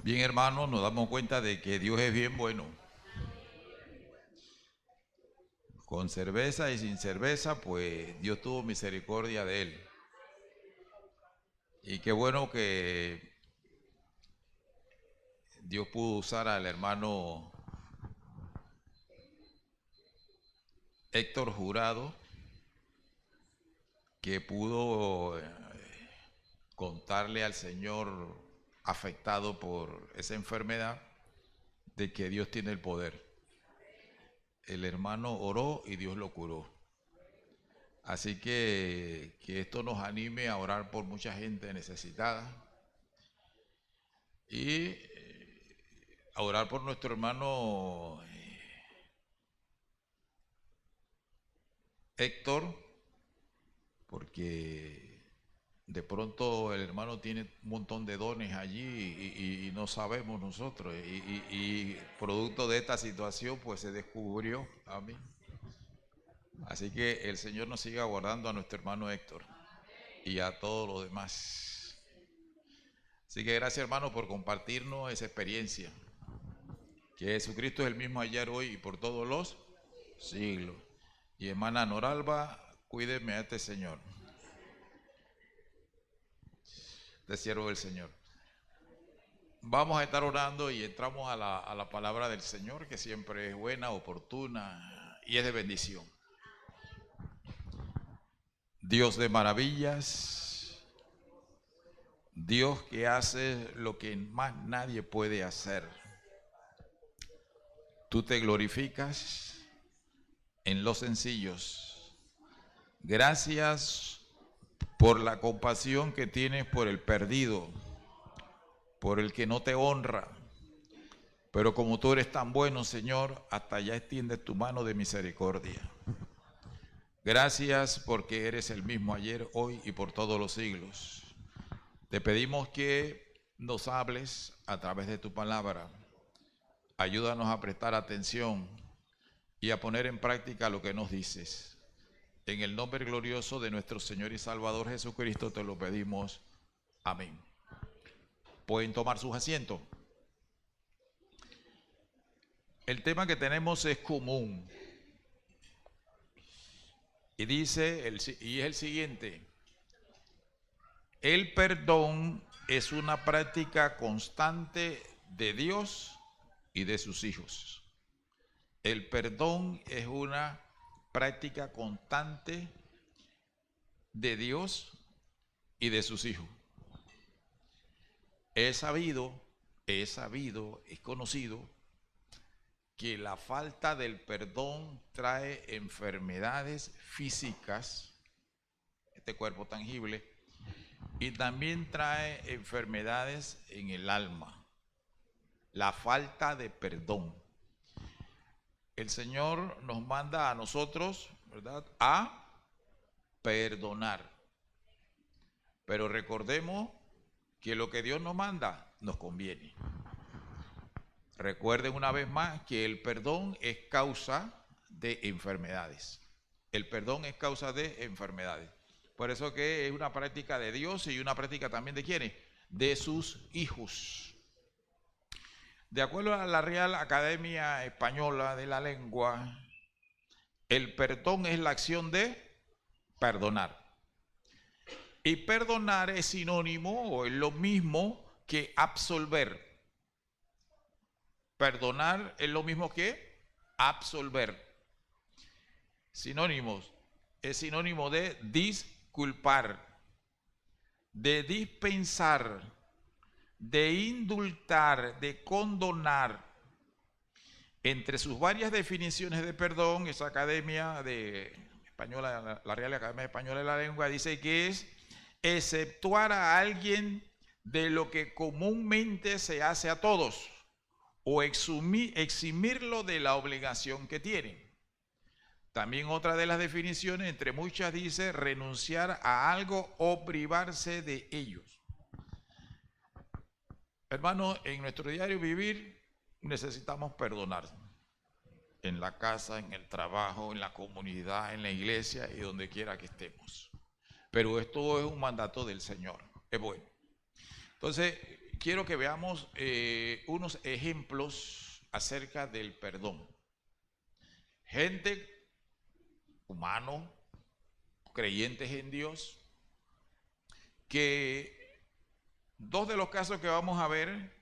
Bien, hermanos, nos damos cuenta de que Dios es bien bueno. Con cerveza y sin cerveza, pues Dios tuvo misericordia de él. Y qué bueno que Dios pudo usar al hermano Héctor Jurado, que pudo contarle al Señor afectado por esa enfermedad de que Dios tiene el poder. El hermano oró y Dios lo curó. Así que esto nos anime a orar por mucha gente necesitada y a orar por nuestro hermano Héctor, porque de pronto el hermano tiene un montón de dones allí y no sabemos nosotros. Y producto de esta situación, pues se descubrió a mí. Así que el Señor nos siga guardando a nuestro hermano Héctor y a todos los demás. Así que gracias, hermano, por compartirnos esa experiencia. Que Jesucristo es el mismo ayer, hoy y por todos los siglos. Y hermana Noralba, cuídeme a este Señor. Te siervo del Señor. Vamos a estar orando y entramos a la palabra del Señor, que siempre es buena, oportuna y es de bendición. Dios de maravillas, Dios que hace lo que más nadie puede hacer. Tú te glorificas en los sencillos. Gracias por la compasión que tienes por el perdido, por el que no te honra. Pero como tú eres tan bueno, Señor, hasta allá extiendes tu mano de misericordia. Gracias porque eres el mismo ayer, hoy y por todos los siglos. Te pedimos que nos hables a través de tu palabra. Ayúdanos a prestar atención y a poner en práctica lo que nos dices. En el nombre glorioso de nuestro Señor y Salvador Jesucristo te lo pedimos. Amén. Pueden tomar sus asientos. El tema que tenemos es común. Y dice, y es el siguiente: el perdón es una práctica constante de Dios y de sus hijos. El perdón es una práctica constante de Dios y de sus hijos. Es conocido que la falta del perdón trae enfermedades físicas, este cuerpo tangible, y también trae enfermedades en el alma. La falta de perdón. El Señor nos manda a nosotros, ¿verdad?, a perdonar. Pero recordemos que lo que Dios nos manda nos conviene. Recuerden una vez más que el perdón es causa de enfermedades. El perdón es causa de enfermedades. Por eso que es una práctica de Dios y una práctica también de ¿quiénes? De sus hijos. De acuerdo a la Real Academia Española de la Lengua, el perdón es la acción de perdonar. Y perdonar es sinónimo o es lo mismo que absolver. Perdonar es lo mismo que absolver. Sinónimos. Es sinónimo de disculpar, de dispensar, de indultar, de condonar. Entre sus varias definiciones de perdón, esa academia española, la Real Academia Española de la Lengua, dice que es exceptuar a alguien de lo que comúnmente se hace a todos o eximirlo de la obligación que tiene. También otra de las definiciones, entre muchas, dice renunciar a algo o privarse de ellos. Hermanos, en nuestro diario vivir necesitamos perdonar. En la casa, en el trabajo, en la comunidad, en la iglesia y donde quiera que estemos. Pero esto es un mandato del Señor. Es bueno. Entonces, quiero que veamos unos ejemplos acerca del perdón. Gente, humano, creyentes en Dios, que dos de los casos que vamos a ver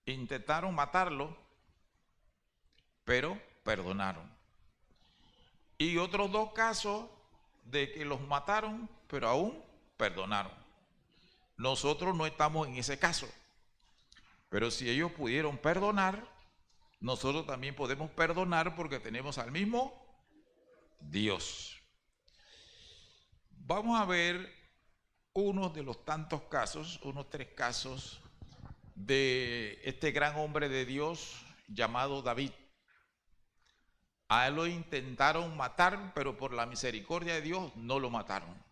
intentaron matarlo, pero perdonaron. Y otros dos casos de que los mataron, pero aún perdonaron. Nosotros no estamos en ese caso, pero si ellos pudieron perdonar, nosotros también podemos perdonar porque tenemos al mismo Dios. Vamos a ver uno de los tantos casos, unos 3 casos de este gran hombre de Dios llamado David. A él lo intentaron matar, pero por la misericordia de Dios no lo mataron.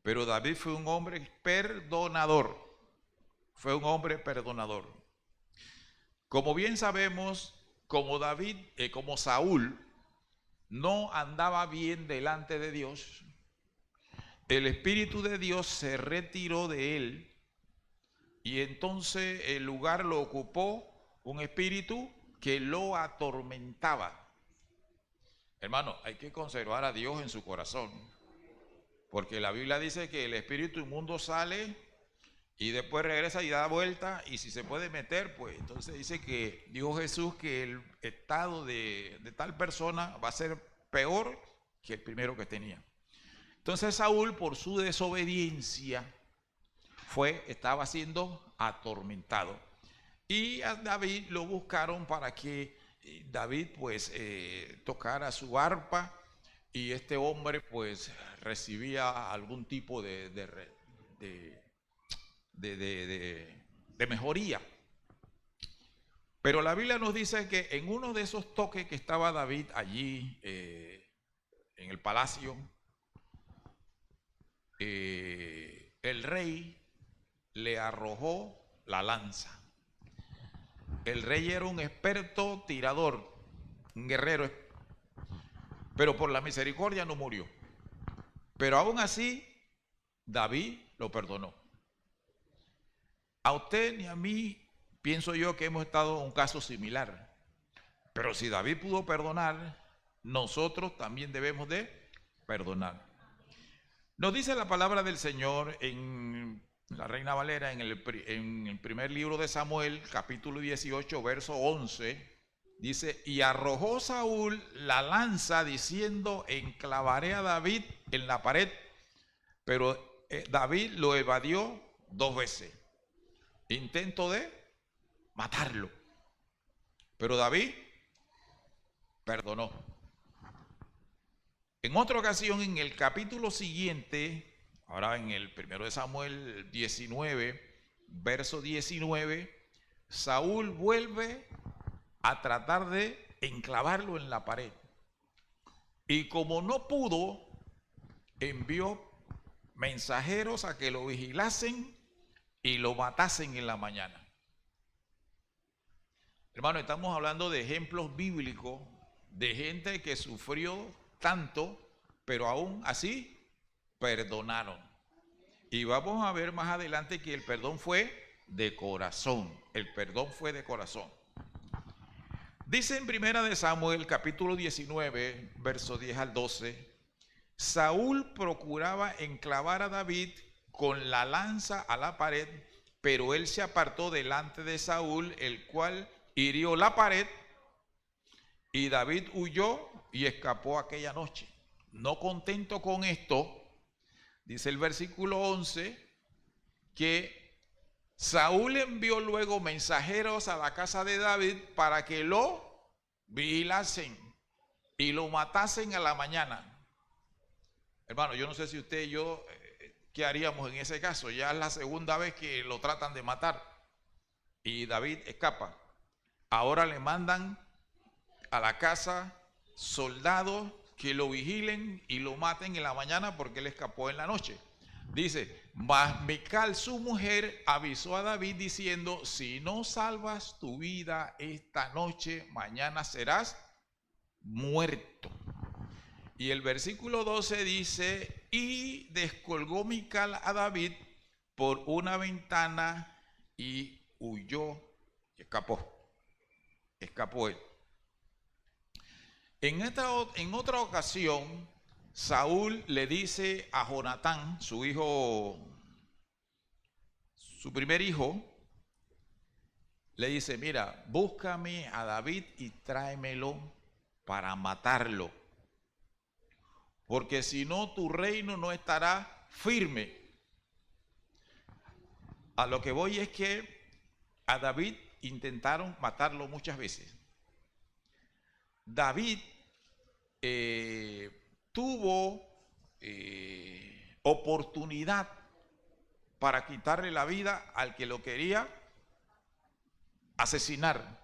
Pero David fue un hombre perdonador. Fue un hombre perdonador. Como bien sabemos, como Saúl no andaba bien delante de Dios, el Espíritu de Dios se retiró de él y entonces el lugar lo ocupó un espíritu que lo atormentaba. Hermano, hay que conservar a Dios en su corazón, porque la Biblia dice que el espíritu inmundo sale y después regresa y da vuelta, y si se puede meter, pues entonces dice que dijo Jesús que el estado de tal persona va a ser peor que el primero que tenía. Entonces Saúl, por su desobediencia, estaba siendo atormentado. Y a David lo buscaron para que David pues tocara su arpa, y este hombre pues recibía algún tipo de mejoría. Pero la Biblia nos dice que en uno de esos toques que estaba David allí en el palacio, el rey le arrojó la lanza. El rey era un experto tirador, un guerrero, pero por la misericordia no murió. Pero aún así, David lo perdonó. A usted ni a mí, pienso yo que hemos estado en un caso similar. Pero si David pudo perdonar, nosotros también debemos de perdonar. Nos dice la palabra del Señor en la Reina Valera, en el primer libro de Samuel, capítulo 18, verso 11, dice: y arrojó Saúl la lanza diciendo: enclavaré a David en la pared. Pero David lo evadió 2 veces. Intento de matarlo. Pero David perdonó. En otra ocasión, en el capítulo siguiente, ahora en el primero de Samuel 19, verso 19, Saúl vuelve a tratar de enclavarlo en la pared. Y como no pudo, envió mensajeros a que lo vigilasen y lo matasen en la mañana. Hermano, estamos hablando de ejemplos bíblicos de gente que sufrió tanto, pero aún así perdonaron. Y vamos a ver más adelante que el perdón fue de corazón. El perdón fue de corazón. Dice en primera de Samuel, capítulo 19, versos 10 al 12, Saúl procuraba enclavar a David con la lanza a la pared, pero él se apartó delante de Saúl, el cual hirió la pared, y David huyó y escapó aquella noche. No contento con esto, dice el versículo 11, que Saúl envió luego mensajeros a la casa de David para que lo vigilasen y lo matasen a la mañana. Hermano, yo no sé si usted y yo, ¿qué haríamos en ese caso? Ya es la segunda vez que lo tratan de matar y David escapa. Ahora le mandan a la casa soldados que lo vigilen y lo maten en la mañana porque él escapó en la noche. Dice: mas Mical, su mujer, avisó a David diciendo: si no salvas tu vida esta noche, mañana serás muerto. Y el versículo 12 dice: y descolgó Mical a David por una ventana y huyó y escapó él. En otra ocasión, Saúl le dice a Jonatán, su hijo, su primer hijo, le dice, mira, búscame a David y tráemelo para matarlo, porque si no tu reino no estará firme. A lo que voy es que a David intentaron matarlo muchas veces. David tuvo oportunidad para quitarle la vida al que lo quería asesinar,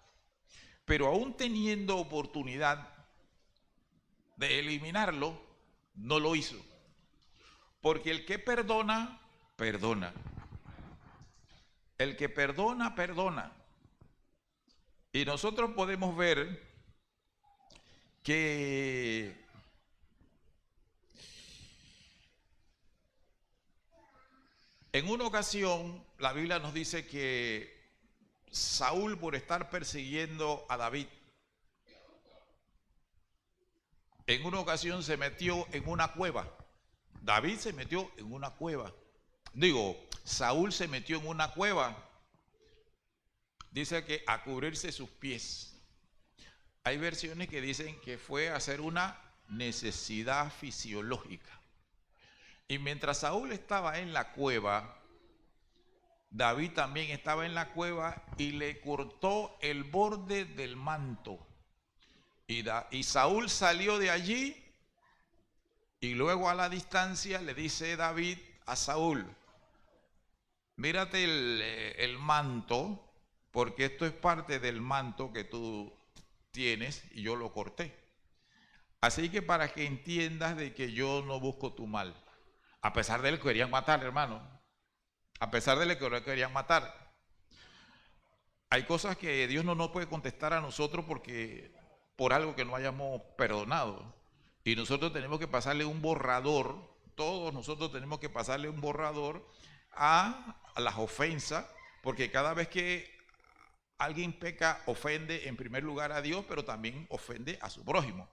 pero aún teniendo oportunidad de eliminarlo, no lo hizo, porque el que perdona, perdona. El que perdona, perdona. Y nosotros podemos ver que en una ocasión la Biblia nos dice que Saúl, por estar persiguiendo a David, en una ocasión se metió en una cueva. David se metió en una cueva. Saúl se metió en una cueva. Dice que a cubrirse sus pies. Hay versiones que dicen que fue a hacer una necesidad fisiológica. Y mientras Saúl estaba en la cueva, David también estaba en la cueva y le cortó el borde del manto. Y Saúl salió de allí y luego a la distancia le dice David a Saúl, mírate el manto, porque esto es parte del manto que tú tienes y yo lo corté. Así que para que entiendas de que yo no busco tu mal. A pesar de él querían matar, hermano. A pesar de él que lo querían matar. Hay cosas que Dios no nos puede contestar a nosotros por algo que no hayamos perdonado. Y nosotros tenemos que pasarle un borrador, todos nosotros tenemos que pasarle un borrador a las ofensas, porque cada vez que alguien peca, ofende en primer lugar a Dios, pero también ofende a su prójimo.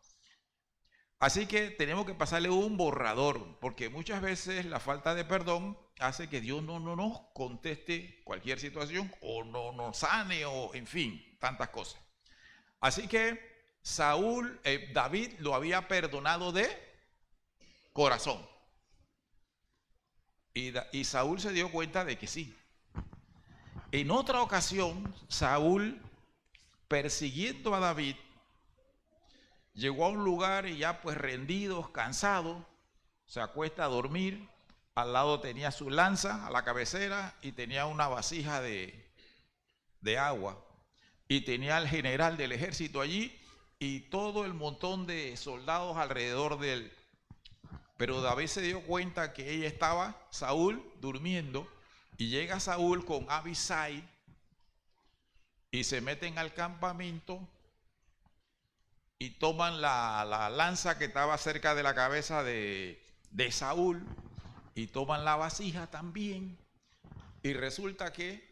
Así que tenemos que pasarle un borrador, porque muchas veces la falta de perdón hace que Dios no nos conteste cualquier situación, o no nos sane, o en fin, tantas cosas. Así que David lo había perdonado de corazón. Y Saúl se dio cuenta de que sí. En otra ocasión, Saúl, persiguiendo a David, llegó a un lugar y ya pues rendido, cansado, se acuesta a dormir. Al lado tenía su lanza a la cabecera y tenía una vasija de agua. Y tenía al general del ejército allí y todo el montón de soldados alrededor de él. Pero David se dio cuenta que ella estaba, Saúl, durmiendo, y llega Saúl con Abisai y se meten al campamento y toman la lanza que estaba cerca de la cabeza de Saúl y toman la vasija también. Y resulta que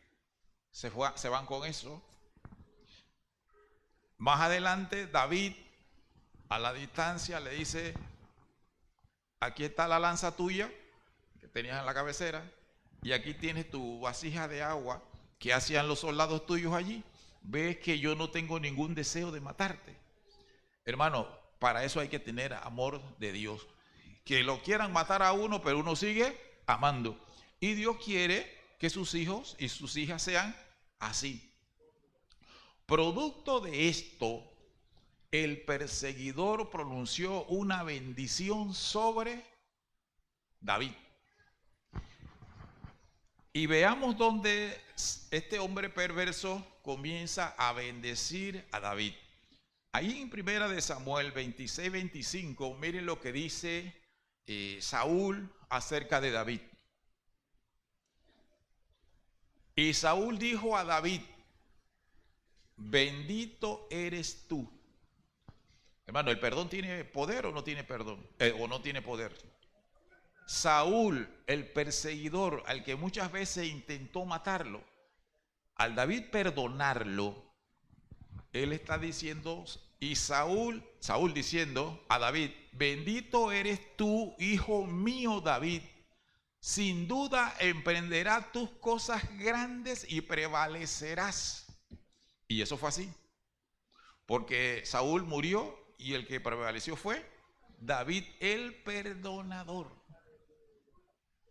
se van con eso. Más adelante David a la distancia le dice, aquí está la lanza tuya que tenías en la cabecera y aquí tienes tu vasija de agua. ¿Qué hacían los soldados tuyos allí? Ves que yo no tengo ningún deseo de matarte. Hermano, para eso hay que tener amor de Dios. Que lo quieran matar a uno, pero uno sigue amando. Y Dios quiere que sus hijos y sus hijas sean así. Producto de esto, el perseguidor pronunció una bendición sobre David. Y veamos dónde este hombre perverso comienza a bendecir a David. Ahí en Primera de Samuel 26-25, miren lo que dice Saúl acerca de David. Y Saúl dijo a David, bendito eres tú. Hermano, ¿el perdón tiene poder o no tiene perdón? ¿O no tiene poder? Saúl, el perseguidor, al que muchas veces intentó matarlo, Al David perdonarlo, él está diciendo, y Saúl diciendo a David, bendito eres tú, hijo mío David, sin duda emprenderás tus cosas grandes y prevalecerás. Y eso fue así, porque Saúl murió y el que prevaleció fue David el perdonador.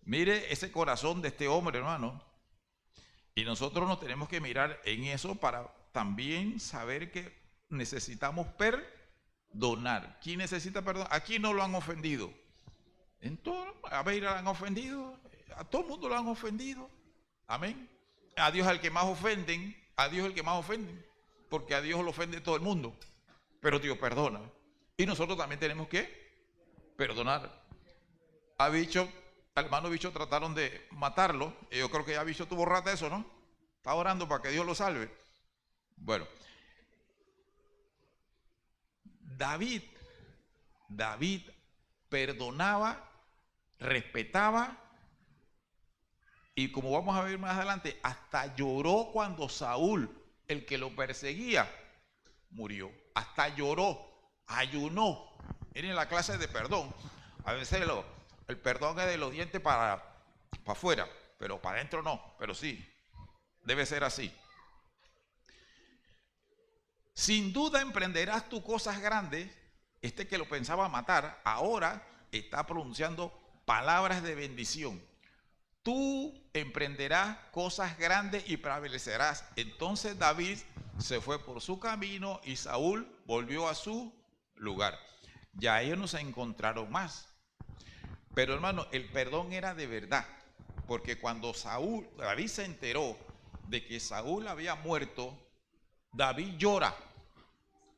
Mire ese corazón de este hombre, hermano. Y nosotros nos tenemos que mirar en eso para también saber que necesitamos perdonar. ¿Quién necesita perdón? Aquí no lo han ofendido. En todo, a ver, lo han ofendido. A todo el mundo lo han ofendido. Amén. A Dios al que más ofenden, a Dios el que más ofenden, porque a Dios lo ofende todo el mundo. Pero Dios perdona. Y nosotros también tenemos que perdonar. A Bicho, al hermano Bicho trataron de matarlo. Y yo creo que ya Bicho tuvo rata eso, ¿no? Está orando para que Dios lo salve. Bueno, David perdonaba, respetaba, y como vamos a ver más adelante, hasta lloró cuando Saúl, el que lo perseguía, murió. Hasta lloró, ayunó. Miren la clase de perdón. A veces el perdón es de los dientes para afuera, pero para adentro no, pero sí, debe ser así. Sin duda emprenderás tus cosas grandes. Este que lo pensaba matar, ahora está pronunciando palabras de bendición. Tú emprenderás cosas grandes y prevalecerás. Entonces David se fue por su camino y Saúl volvió a su lugar. Ya ellos no se encontraron más. Pero hermano, el perdón era de verdad. Porque cuando David se enteró de que Saúl había muerto, David llora.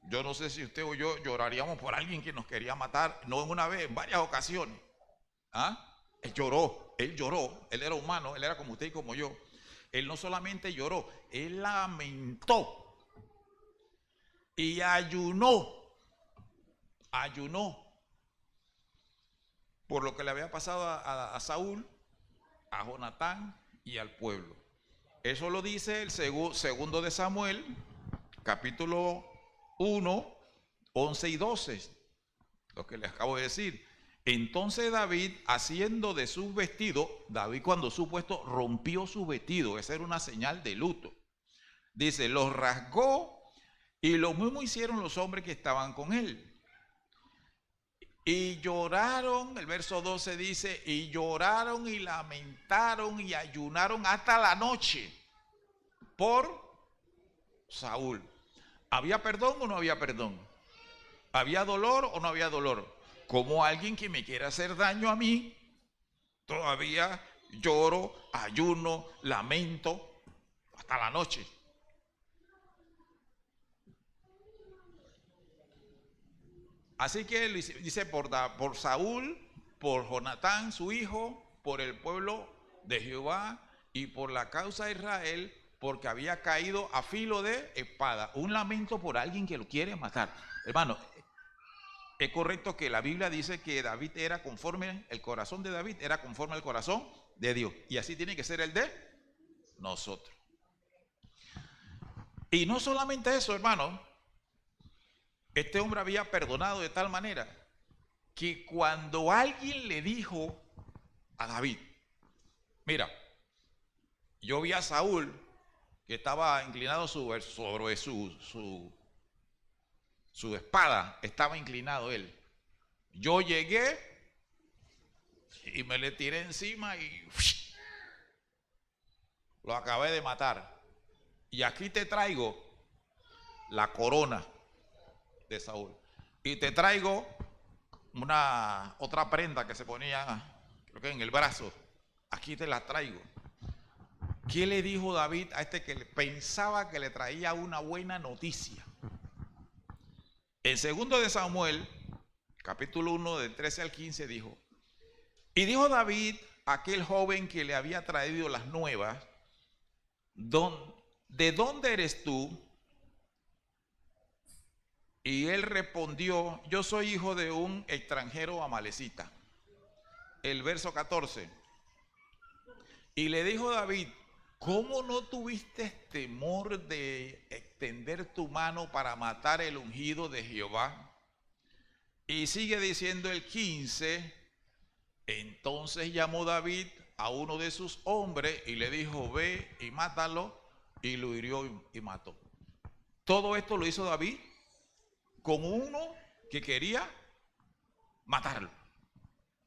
Yo no sé si usted o yo lloraríamos por alguien que nos quería matar, no en una vez, en varias ocasiones. ¿Ah? Él lloró, él era humano, él era como usted y como yo. Él no solamente lloró, él lamentó y ayunó por lo que le había pasado a Saúl, a Jonatán y al pueblo. Eso lo dice el segundo de Samuel, capítulo 1, 11 y 12, lo que les acabo de decir. Entonces David, haciendo de sus vestidos, David cuando supo esto, rompió su vestido, esa era una señal de luto. Dice, los rasgó y lo mismo hicieron los hombres que estaban con él. Y lloraron, el verso 12 dice, y lloraron y lamentaron y ayunaron hasta la noche por Saúl. ¿Había perdón o no había perdón? ¿Había dolor o no había dolor? Como alguien que me quiere hacer daño a mí, todavía lloro, ayuno, lamento hasta la noche. Así que dice por Saúl, por Jonatán, su hijo, por el pueblo de Jehová y por la causa de Israel, porque había caído a filo de espada. Un lamento por alguien que lo quiere matar. Hermano, es correcto que la Biblia dice que David era conforme, el corazón de David era conforme al corazón de Dios. Y así tiene que ser el de nosotros. Y no solamente eso, hermano. Este hombre había perdonado de tal manera que cuando alguien le dijo a David, mira, yo vi a Saúl que estaba inclinado sobre su espada, estaba inclinado él. Yo llegué y me le tiré encima y lo acabé de matar. Y aquí te traigo la corona de Saúl. Y te traigo otra prenda que se ponía, creo que en el brazo. Aquí te la traigo. ¿Qué le dijo David a este que pensaba que le traía una buena noticia? En segundo de Samuel, capítulo 1, del 13 al 15, dijo, y dijo David a aquel joven que le había traído las nuevas, ¿de dónde eres tú? Y él respondió, yo soy hijo de un extranjero amalecita. El verso 14. Y le dijo David, ¿cómo no tuviste temor de extender tu mano para matar el ungido de Jehová? Y sigue diciendo el 15, entonces llamó David a uno de sus hombres y le dijo, ve y mátalo, y lo hirió y mató. Todo esto lo hizo David con uno que quería matarlo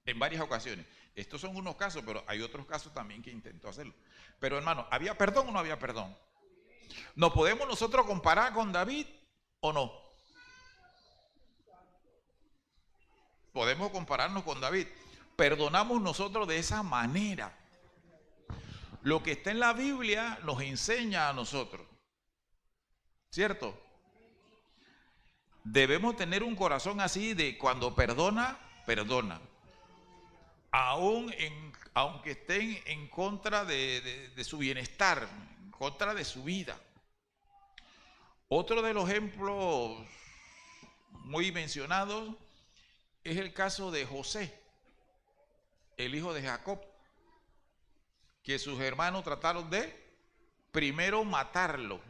en varias ocasiones. Estos son unos casos, pero hay otros casos también que intentó hacerlo. Pero hermano, ¿había perdón o no había perdón? ¿Nos podemos nosotros comparar con David o no? Podemos compararnos con David. Perdonamos nosotros de esa manera. Lo que está en la Biblia nos enseña a nosotros, ¿cierto? Debemos tener un corazón así de cuando perdona, perdona. Aunque estén en contra de su bienestar, en contra de su vida. Otro de los ejemplos muy mencionados es el caso de José, el hijo de Jacob, que sus hermanos trataron de primero matarlo.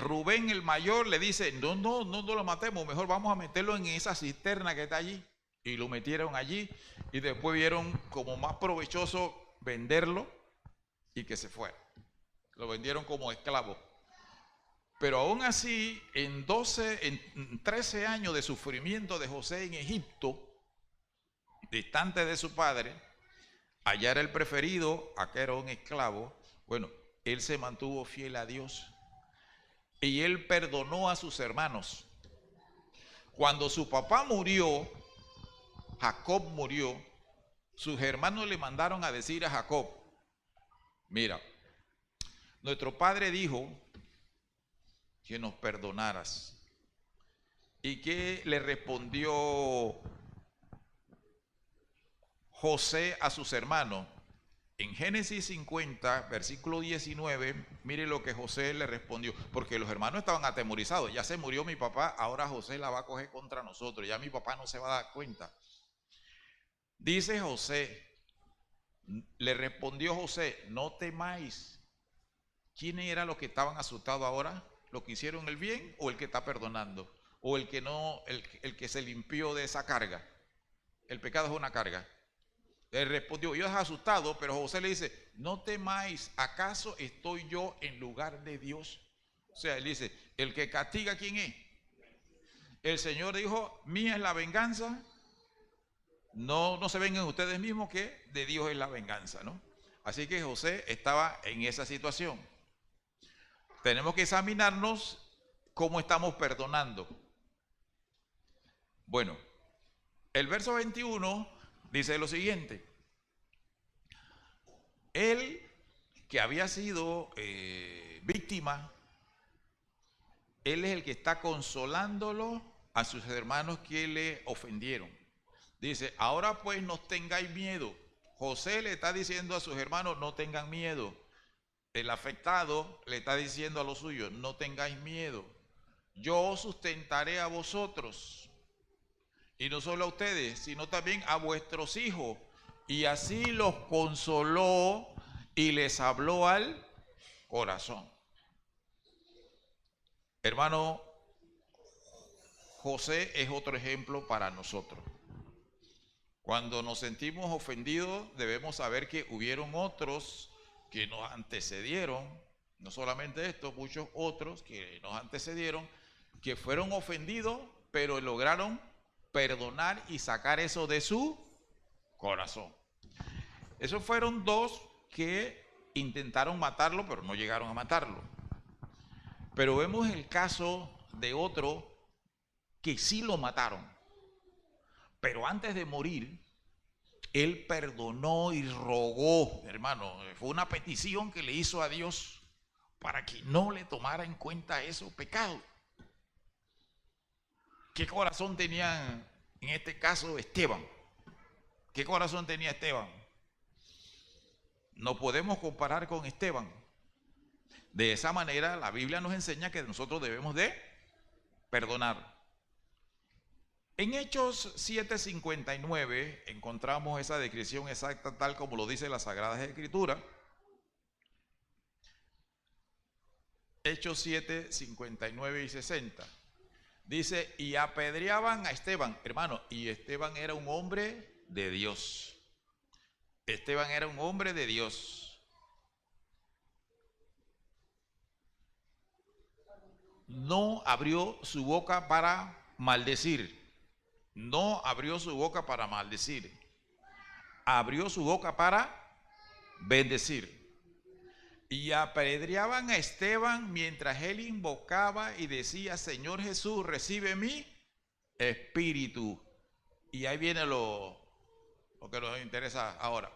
Rubén el mayor le dice, no lo matemos, mejor vamos a meterlo en esa cisterna que está allí. Y lo metieron allí y después vieron como más provechoso venderlo y que se fuera. Lo vendieron como esclavo. Pero aún así, en 13 años de sufrimiento de José en Egipto, distante de su padre, allá era el preferido, acá era un esclavo. Bueno, él se mantuvo fiel a Dios y él perdonó a sus hermanos. Cuando su papá murió, Jacob murió, sus hermanos le mandaron a decir a Jacob, mira, nuestro padre dijo que nos perdonaras. ¿Y qué le respondió José a sus hermanos? En Génesis 50, versículo 19, mire lo que José le respondió, porque los hermanos estaban atemorizados, ya se murió mi papá, ahora José la va a coger contra nosotros, ya mi papá no se va a dar cuenta. Dice José, le respondió José, no temáis. ¿Quiénes eran los que estaban asustados ahora? ¿Los que hicieron el bien o el que está perdonando? ¿O el que no, el que se limpió de esa carga? El pecado es una carga. Él respondió, yo es asustado, pero José le dice, no temáis, ¿acaso estoy yo en lugar de Dios? O sea, él dice, el que castiga, ¿quién es? El Señor dijo, mía es la venganza. No se vengan ustedes mismos, que de Dios es la venganza, ¿no? Así que José estaba en esa situación. Tenemos que examinarnos cómo estamos perdonando. Bueno, el verso 21 dice lo siguiente. Él, que había sido víctima, él es el que está consolándolo a sus hermanos que le ofendieron. Dice, ahora pues no tengáis miedo. José le está diciendo a sus hermanos, no tengan miedo. El afectado le está diciendo a los suyos, no tengáis miedo. Yo os sustentaré a vosotros. Y no solo a ustedes, sino también a vuestros hijos. Y así los consoló y les habló al corazón. Hermano, José es otro ejemplo para nosotros. Cuando nos sentimos ofendidos, debemos saber que hubieron otros que nos antecedieron, no solamente estos, muchos otros que nos antecedieron, que fueron ofendidos, pero lograron perdonar y sacar eso de su corazón. Esos fueron dos que intentaron matarlo, pero no llegaron a matarlo. Pero vemos el caso de otro que sí lo mataron. Pero antes de morir, él perdonó y rogó, hermano, fue una petición que le hizo a Dios para que no le tomara en cuenta esos pecados. ¿Qué corazón tenía en este caso Esteban? ¿Qué corazón tenía Esteban? No podemos comparar con Esteban. De esa manera la Biblia nos enseña que nosotros debemos de perdonar. En Hechos 7:59 encontramos esa descripción exacta tal como lo dice la Sagrada Escritura. Hechos 7, 59 y 60. Dice, y apedreaban a Esteban, hermano, y Esteban era un hombre de Dios. Esteban era un hombre de Dios. No abrió su boca para maldecir. No abrió su boca para maldecir. Abrió su boca para bendecir. Y apedreaban a Esteban mientras él invocaba y decía, Señor Jesús, recibe mi espíritu. Y ahí viene lo que nos interesa ahora.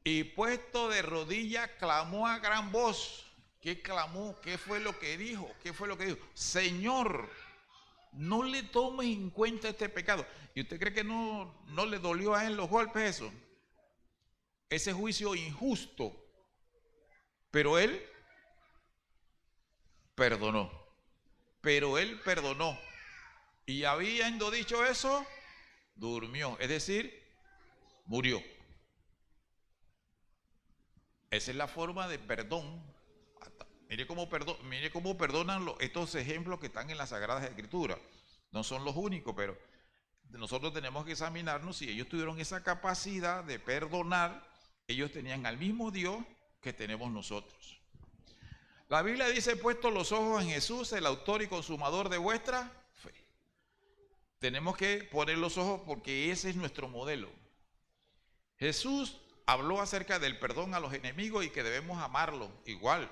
Y puesto de rodillas, clamó a gran voz. ¿Qué clamó? ¿Qué fue lo que dijo? ¿Qué fue lo que dijo? Señor, no le tomes en cuenta este pecado. ¿Y usted cree que no le dolió a él los golpes eso? Ese juicio injusto. Pero él perdonó. Pero él perdonó. Y habiendo dicho eso, durmió. Es decir, murió. Esa es la forma de perdón. Mire cómo perdonan estos ejemplos que están en las Sagradas Escrituras. No son los únicos, pero nosotros tenemos que examinarnos si ellos tuvieron esa capacidad de perdonar. Ellos tenían al mismo Dios que tenemos nosotros. La Biblia dice, puesto los ojos en Jesús, el autor y consumador de vuestra fe. Tenemos que poner los ojos porque ese es nuestro modelo. Jesús habló acerca del perdón a los enemigos y que debemos amarlo igual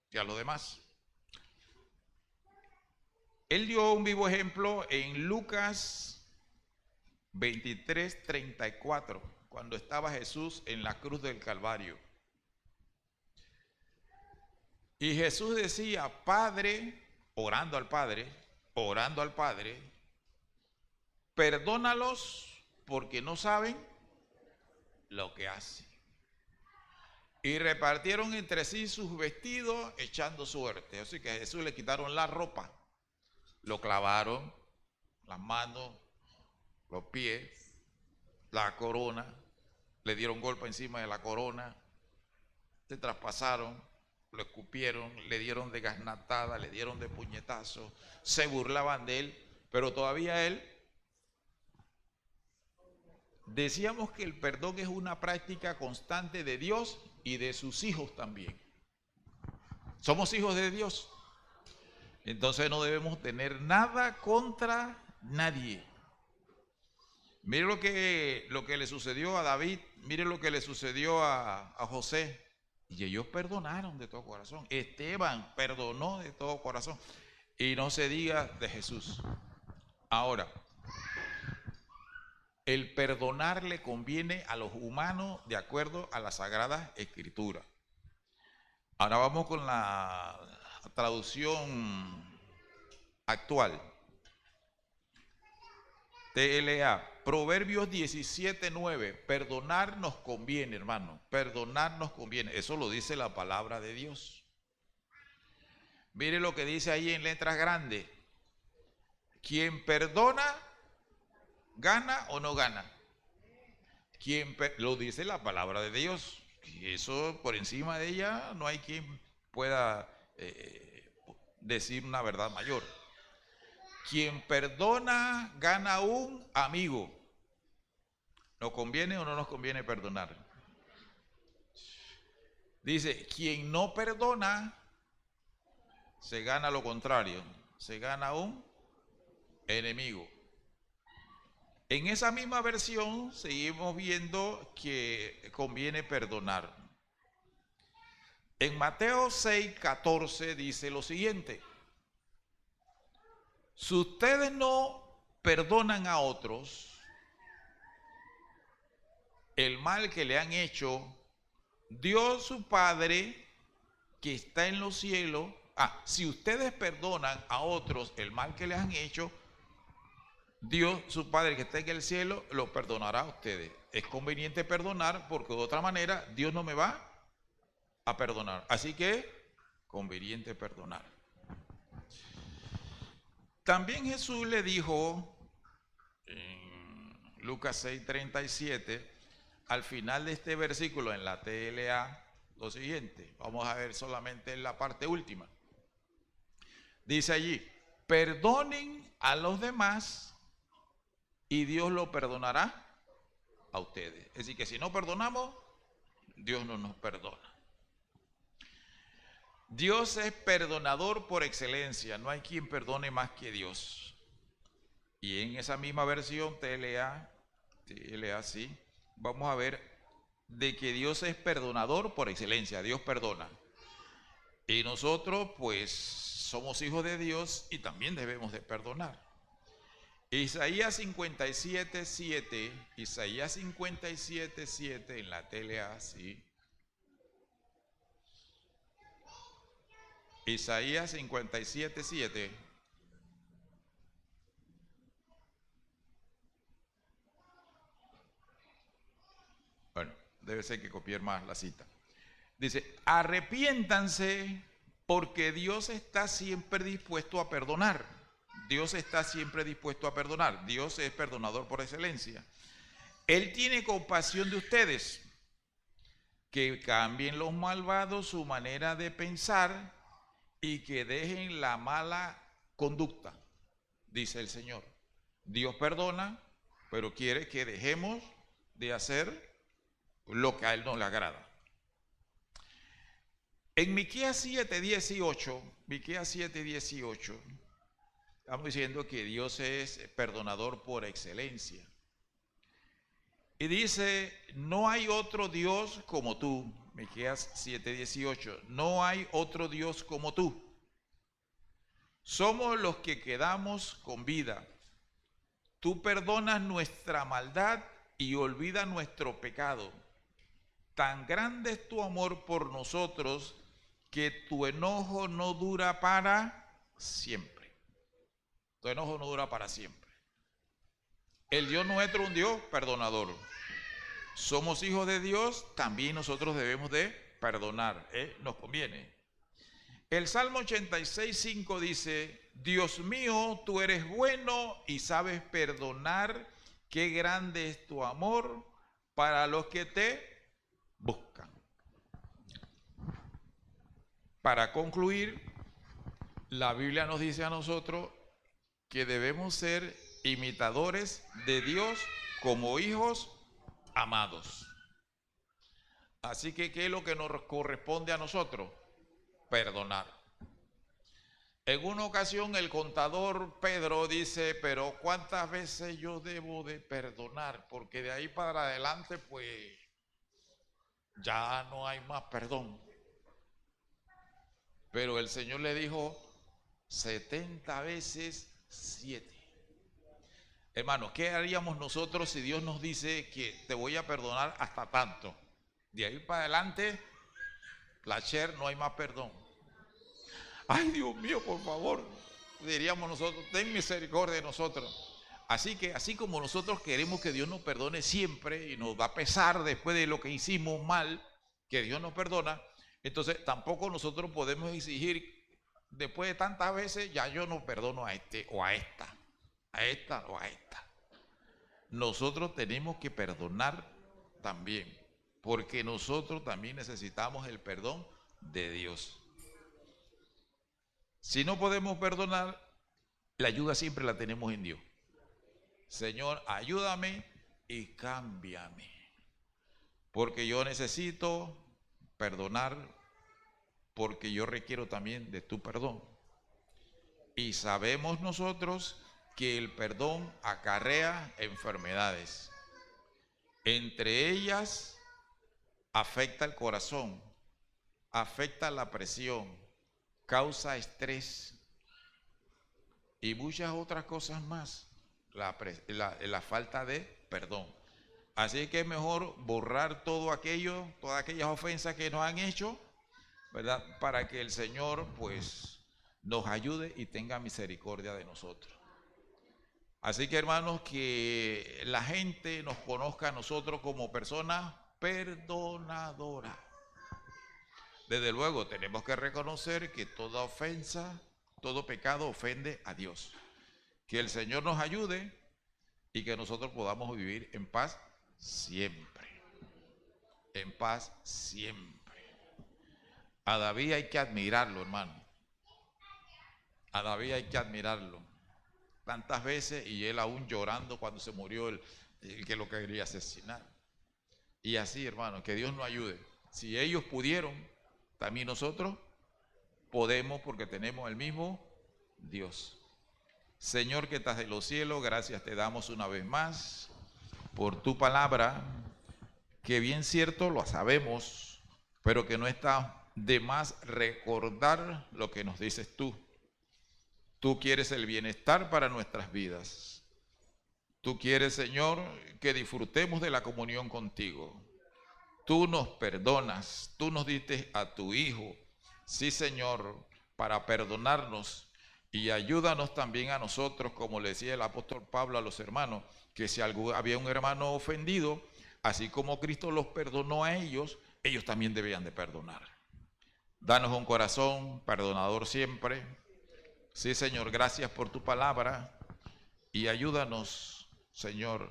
que a los demás. Él dio un vivo ejemplo en Lucas 23, 34, cuando estaba Jesús en la cruz del Calvario. Y Jesús decía, Padre, orando al Padre, perdónalos porque no saben lo que hacen. Y repartieron entre sí sus vestidos echando suerte. Así que a Jesús le quitaron la ropa, lo clavaron, las manos, los pies, la corona, le dieron golpe encima de la corona, se traspasaron, lo escupieron, le dieron de gasnatada, le dieron de puñetazo, se burlaban de él, pero todavía él. Decíamos que el perdón es una práctica constante de Dios y de sus hijos también. Somos hijos de Dios. Entonces no debemos tener nada contra nadie. Mire lo que le sucedió a David, mire lo que le sucedió a José. Y ellos perdonaron de todo corazón. Esteban perdonó de todo corazón. Y no se diga de Jesús. Ahora, el perdonar le conviene a los humanos de acuerdo a las Sagradas Escrituras. Ahora vamos con la traducción actual. TLA, Proverbios 17:9, perdonar nos conviene, hermano, perdonar nos conviene. Eso lo dice la palabra de Dios. Mire lo que dice ahí en letras grandes. Quien perdona, ¿gana o no gana? Lo dice la palabra de Dios. Y eso por encima de ella no hay quien pueda decir una verdad mayor. Quien perdona gana un amigo. ¿Nos conviene o no nos conviene perdonar? Dice, quien no perdona se gana lo contrario, se gana un enemigo. En esa misma versión seguimos viendo que conviene perdonar. En Mateo 6:14 dice lo siguiente: si ustedes no perdonan a otros el mal que le han hecho, Dios su Padre que está en los cielos, si ustedes perdonan a otros el mal que les han hecho, Dios su Padre que está en el cielo lo perdonará a ustedes. Es conveniente perdonar porque de otra manera Dios no me va a perdonar. Así que conveniente perdonar. También Jesús le dijo en Lucas 6:37, al final de este versículo en la TLA, lo siguiente. Vamos a ver solamente la parte última. Dice allí, perdonen a los demás y Dios lo perdonará a ustedes. Es decir, que si no perdonamos, Dios no nos perdona. Dios es perdonador por excelencia, no hay quien perdone más que Dios. Y en esa misma versión, TLA, sí, vamos a ver de que Dios es perdonador por excelencia, Dios perdona. Y nosotros pues somos hijos de Dios y también debemos de perdonar. Isaías 57:7, Isaías 57:7 en la TLA, sí. Isaías 57:7. Bueno, debe ser que copiar más la cita. Dice, arrepiéntanse porque Dios está siempre dispuesto a perdonar. Dios está siempre dispuesto a perdonar. Dios es perdonador por excelencia. Él tiene compasión de ustedes. Que cambien los malvados su manera de pensar y que dejen la mala conducta, dice el Señor. Dios perdona, pero quiere que dejemos de hacer lo que a Él no le agrada. En Miqueas 7:18, estamos diciendo que Dios es perdonador por excelencia. Y dice, no hay otro Dios como tú. Miqueas 7:18, no hay otro Dios como tú. Somos los que quedamos con vida. Tú perdonas nuestra maldad y olvidas nuestro pecado. Tan grande es tu amor por nosotros que tu enojo no dura para siempre. Tu enojo no dura para siempre. El Dios nuestro es un Dios perdonador. Somos hijos de Dios, también nosotros debemos de perdonar, nos conviene. El Salmo 86:5 dice, Dios mío, tú eres bueno y sabes perdonar, qué grande es tu amor para los que te buscan. Para concluir, la Biblia nos dice a nosotros que debemos ser imitadores de Dios como hijos amados. Así que, ¿qué es lo que nos corresponde a nosotros? Perdonar. En una ocasión el contador Pedro dice, pero ¿cuántas veces yo debo de perdonar? Porque de ahí para adelante pues ya no hay más perdón. Pero el Señor le dijo 70 veces 7. Hermanos, ¿qué haríamos nosotros si Dios nos dice que te voy a perdonar hasta tanto? De ahí para adelante, placer, no hay más perdón. Ay, Dios mío, por favor, diríamos nosotros, ten misericordia de nosotros. Así que, así como nosotros queremos que Dios nos perdone siempre y nos va a pesar después de lo que hicimos mal, que Dios nos perdona, entonces tampoco nosotros podemos exigir, después de tantas veces, ya yo no perdono a este o a esta o a esta. Nosotros tenemos que perdonar también, porque nosotros también necesitamos el perdón de Dios. Si no podemos perdonar, la ayuda siempre la tenemos en Dios. Señor, ayúdame y cámbiame, porque yo necesito perdonar, porque yo requiero también de tu perdón. Y sabemos nosotros que el perdón acarrea enfermedades. Entre ellas, afecta el corazón, afecta la presión, causa estrés y muchas otras cosas más. La falta de perdón. Así que es mejor borrar todo aquello, todas aquellas ofensas que nos han hecho, ¿verdad? Para que el Señor pues nos ayude y tenga misericordia de nosotros. Así que hermanos, que la gente nos conozca a nosotros como personas perdonadoras. Desde luego tenemos que reconocer que toda ofensa, todo pecado ofende a Dios. Que el Señor nos ayude y que nosotros podamos vivir en paz siempre. En paz siempre. A David hay que admirarlo, hermano. A David hay que admirarlo. Tantas veces y él aún llorando cuando se murió el que lo quería asesinar. Y así, hermano, que Dios nos ayude. Si ellos pudieron, también nosotros podemos, porque tenemos el mismo Dios. Señor que estás en los cielos, gracias te damos una vez más por tu palabra, que bien cierto lo sabemos, pero que no está de más recordar lo que nos dices tú. Tú quieres el bienestar para nuestras vidas. Tú quieres, Señor, que disfrutemos de la comunión contigo. Tú nos perdonas, tú nos diste a tu Hijo, sí, Señor, para perdonarnos, y ayúdanos también a nosotros, como le decía el apóstol Pablo a los hermanos, que si había un hermano ofendido, así como Cristo los perdonó a ellos, ellos también debían de perdonar. Danos un corazón perdonador siempre. Sí, Señor, gracias por tu palabra y ayúdanos, Señor,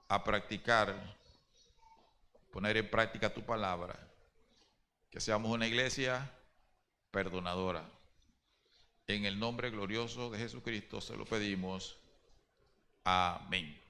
a practicar, poner en práctica tu palabra, que seamos una iglesia perdonadora. En el nombre glorioso de Jesucristo se lo pedimos. Amén.